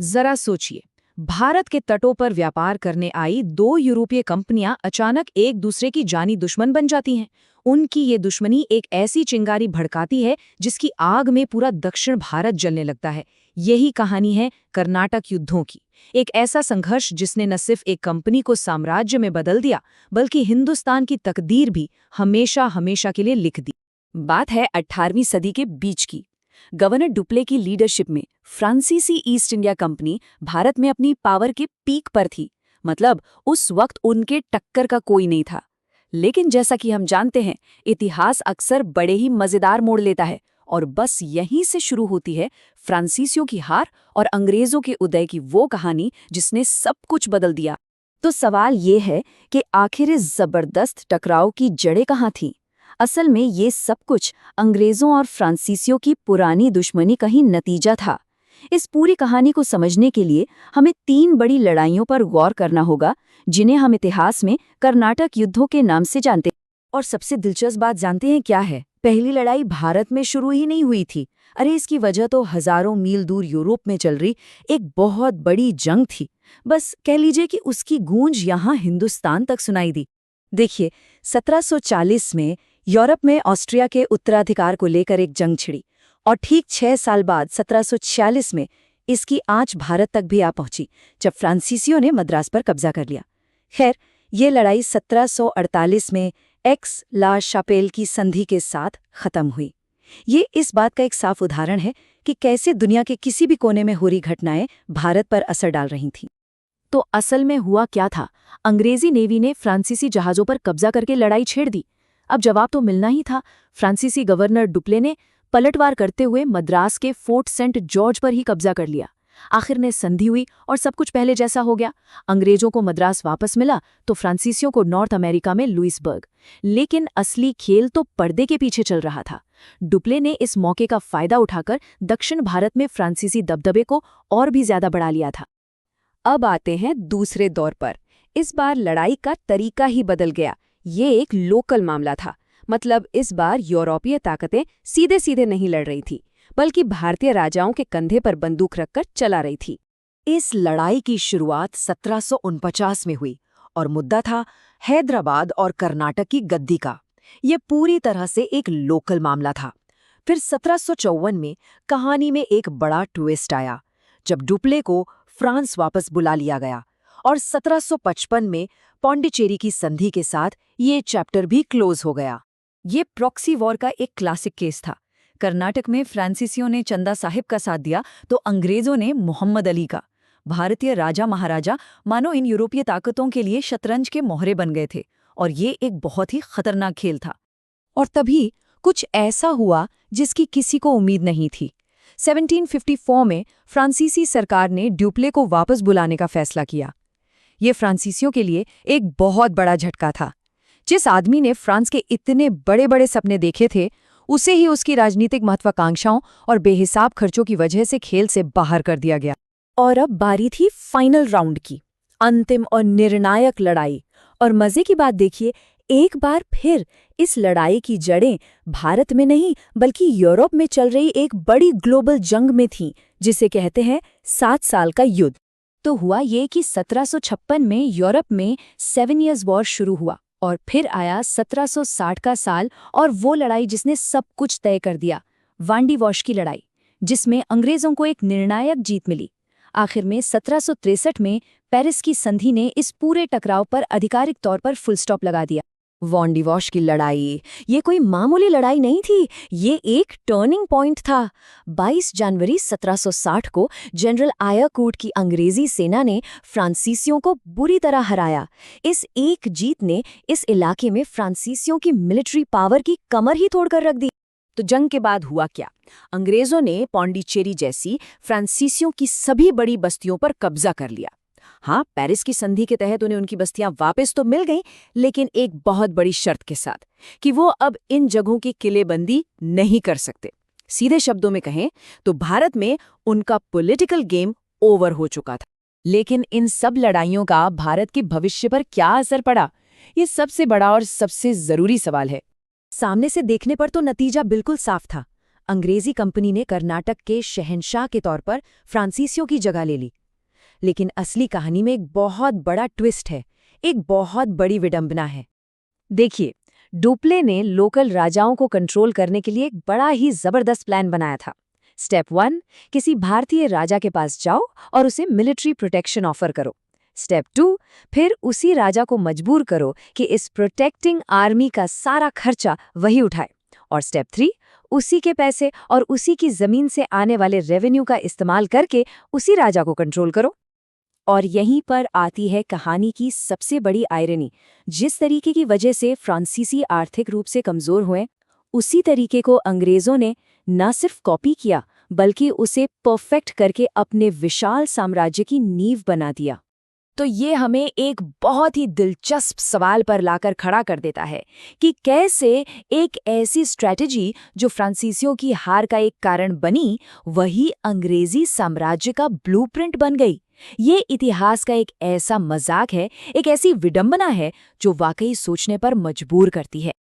जरा सोचिए, भारत के तटों पर व्यापार करने आई दो यूरोपीय कंपनियां अचानक एक दूसरे की जानी दुश्मन बन जाती हैं। उनकी ये दुश्मनी एक ऐसी चिंगारी भड़काती है जिसकी आग में पूरा दक्षिण भारत जलने लगता है। यही कहानी है कर्नाटक युद्धों की। एक ऐसा संघर्ष जिसने न सिर्फ एक कंपनी को साम्राज्य में बदल दिया, बल्कि हिंदुस्तान की तकदीर भी हमेशा हमेशा के लिए लिख दी। बात है 18वीं सदी के बीच की। गवर्नर डुप्ले की लीडरशिप में फ्रांसीसी ईस्ट इंडिया कंपनी भारत में अपनी पावर के पीक पर थी। मतलब उस वक्त उनके टक्कर का कोई नहीं था। लेकिन जैसा कि हम जानते हैं, इतिहास अक्सर बड़े ही मजेदार मोड़ लेता है और बस यहीं से शुरू होती है फ्रांसीसियों की हार और अंग्रेजों के उदय की वो कहानी जिसने सब कुछ बदल दिया। तो सवाल ये है कि आखिर इस जबरदस्त टकराव की जड़ें कहाँ थीं? असल में ये सब कुछ अंग्रेजों और फ्रांसीसियों की पुरानी दुश्मनी का ही नतीजा था। इस पूरी कहानी को समझने के लिए हमें 3 बड़ी लड़ाइयों पर गौर करना होगा, जिन्हें हम इतिहास में कर्नाटक युद्धों के नाम से जानते हैं। और सबसे दिलचस्प बात जानते हैं क्या है? पहली लड़ाई भारत में शुरू ही नहीं हुई थी। अरे इसकी वजह तो हजारों मील दूर यूरोप में चल रही एक बहुत बड़ी जंग थी। बस कह लीजिए कि उसकी गूंज यहाँ हिंदुस्तान तक सुनाई दी। देखिए, 1740 में यूरोप में ऑस्ट्रिया के उत्तराधिकार को लेकर एक जंग छिड़ी और ठीक 6 साल बाद 1746 में इसकी आंच भारत तक भी आ पहुंची, जब फ्रांसीसियों ने मद्रास पर कब्जा कर लिया। खैर, ये लड़ाई 1748 में एक्स ला शापेल की संधि के साथ खत्म हुई। ये इस बात का एक साफ उदाहरण है कि कैसे दुनिया के किसी भी कोने में हो रही घटनाएं भारत पर असर डाल रही थीं। तो असल में हुआ क्या था? अंग्रेजी नेवी ने फ्रांसीसी जहाज़ों पर कब्जा करके लड़ाई छेड़ दी। अब जवाब तो मिलना ही था। फ्रांसीसी गवर्नर डुप्ले ने पलटवार करते हुए मद्रास के फोर्ट सेंट जॉर्ज पर ही कब्जा कर लिया। आखिर में संधि हुई और सब कुछ पहले जैसा हो गया। अंग्रेजों को मद्रास वापस मिला तो फ्रांसीसियों को नॉर्थ अमेरिका में लुइसबर्ग। लेकिन असली खेल तो पर्दे के पीछे चल रहा था। डुप्ले ने इस मौके का फायदा उठाकर दक्षिण भारत में फ्रांसीसी दबदबे को और भी ज्यादा बढ़ा लिया था। अब आते हैं दूसरे दौर पर। इस बार लड़ाई का तरीका ही बदल गया। ये एक लोकल मामला था। मतलब इस बार यूरोपीय ताकतें सीधे सीधे नहीं लड़ रही थी, बल्कि भारतीय राजाओं के कंधे पर बंदूक रखकर चला रही थी। इस लड़ाई की शुरुआत 1749 में हुई और मुद्दा था हैदराबाद और कर्नाटक की गद्दी का। ये पूरी तरह से एक लोकल मामला था। फिर 1754 में कहानी में एक बड़ा ट्विस्ट आया, जब डुप्ले को फ्रांस वापस बुला लिया गया और 1755 में पौंडीचेरी की संधि के साथ ये चैप्टर भी क्लोज हो गया। ये प्रॉक्सी वॉर का एक क्लासिक केस था। कर्नाटक में फ्रांसीसियों ने चंदा साहिब का साथ दिया तो अंग्रेजों ने मोहम्मद अली का। भारतीय राजा महाराजा मानो इन यूरोपीय ताकतों के लिए शतरंज के मोहरे बन गए थे और ये एक बहुत ही खतरनाक खेल था। और तभी कुछ ऐसा हुआ जिसकी किसी को उम्मीद नहीं थी। 1754 में फ्रांसीसी सरकार ने डुप्ले को वापस बुलाने का फैसला किया। ये फ्रांसीसियों के लिए एक बहुत बड़ा झटका था। जिस आदमी ने फ्रांस के इतने बड़े बड़े सपने देखे थे, उसे ही उसकी राजनीतिक महत्वाकांक्षाओं और बेहिसाब खर्चों की वजह से खेल से बाहर कर दिया गया। और अब बारी थी फाइनल राउंड की, अंतिम और निर्णायक लड़ाई। और मजे की बात देखिए, एक बार फिर इस लड़ाई की जड़ें भारत में नहीं बल्कि यूरोप में चल रही एक बड़ी ग्लोबल जंग में थीं, जिसे कहते हैं 7 साल का युद्ध। तो हुआ ये कि 1756 में यूरोप में 7 ईयर्स वॉर शुरू हुआ और फिर आया 1760 का साल और वो लड़ाई जिसने सब कुछ तय कर दिया, वांडी वॉश की लड़ाई, जिसमें अंग्रेजों को एक निर्णायक जीत मिली। आखिर में 1763 में पेरिस की संधि ने इस पूरे टकराव पर आधिकारिक तौर पर फुल स्टॉप लगा दिया। वांडी वॉश की लड़ाई ये कोई मामूली लड़ाई नहीं थी, ये एक टर्निंग पॉइंट था। 22 जनवरी 1760 को जनरल आयाकूट की अंग्रेजी सेना ने फ्रांसीसियों को बुरी तरह हराया। इस एक जीत ने इस इलाके में फ्रांसीसियों की मिलिट्री पावर की कमर ही तोड़कर रख दी। तो जंग के बाद हुआ क्या? अंग्रेजों ने पौंडीचेरी जैसी फ्रांसीसियों की सभी बड़ी बस्तियों पर कब्जा कर लिया। हाँ, पेरिस की संधि के तहत उन्हें उनकी बस्तियां वापस तो मिल गईं, लेकिन एक बहुत बड़ी शर्त के साथ कि वो अब इन जगहों की किलेबंदी नहीं कर सकते। सीधे शब्दों में कहें तो भारत में उनका पॉलिटिकल गेम ओवर हो चुका था। लेकिन इन सब लड़ाइयों का भारत के भविष्य पर क्या असर पड़ा? ये सबसे बड़ा और सबसे जरूरी सवाल है। सामने से देखने पर तो नतीजा बिल्कुल साफ था। अंग्रेजी कंपनी ने कर्नाटक के शहंशाह के तौर पर फ्रांसीसियों की जगह ले ली। लेकिन असली कहानी में एक बहुत बड़ा ट्विस्ट है, एक बहुत बड़ी विडंबना है। देखिए, डुप्ले ने लोकल राजाओं को कंट्रोल करने के लिए एक बड़ा ही जबरदस्त प्लान बनाया था। स्टेप 1, किसी भारतीय राजा के पास जाओ और उसे मिलिट्री प्रोटेक्शन ऑफर करो। स्टेप 2, फिर उसी राजा को मजबूर करो कि इस प्रोटेक्टिंग आर्मी का सारा खर्चा वही उठाए। और स्टेप 3, उसी के पैसे और उसी की जमीन से आने वाले रेवेन्यू का इस्तेमाल करके उसी राजा को कंट्रोल करो। और यहीं पर आती है कहानी की सबसे बड़ी आयरनी। जिस तरीके की वजह से फ्रांसीसी आर्थिक रूप से कमजोर हुए, उसी तरीके को अंग्रेजों ने न सिर्फ कॉपी किया बल्कि उसे परफेक्ट करके अपने विशाल साम्राज्य की नींव बना दिया। तो ये हमें एक बहुत ही दिलचस्प सवाल पर लाकर खड़ा कर देता है कि कैसे एक ऐसी स्ट्रैटेजी जो फ्रांसीसियों की हार का एक कारण बनी, वही अंग्रेजी साम्राज्य का ब्लूप्रिंट बन गई। ये इतिहास का एक ऐसा मजाक है, एक ऐसी विडंबना है जो वाकई सोचने पर मजबूर करती है।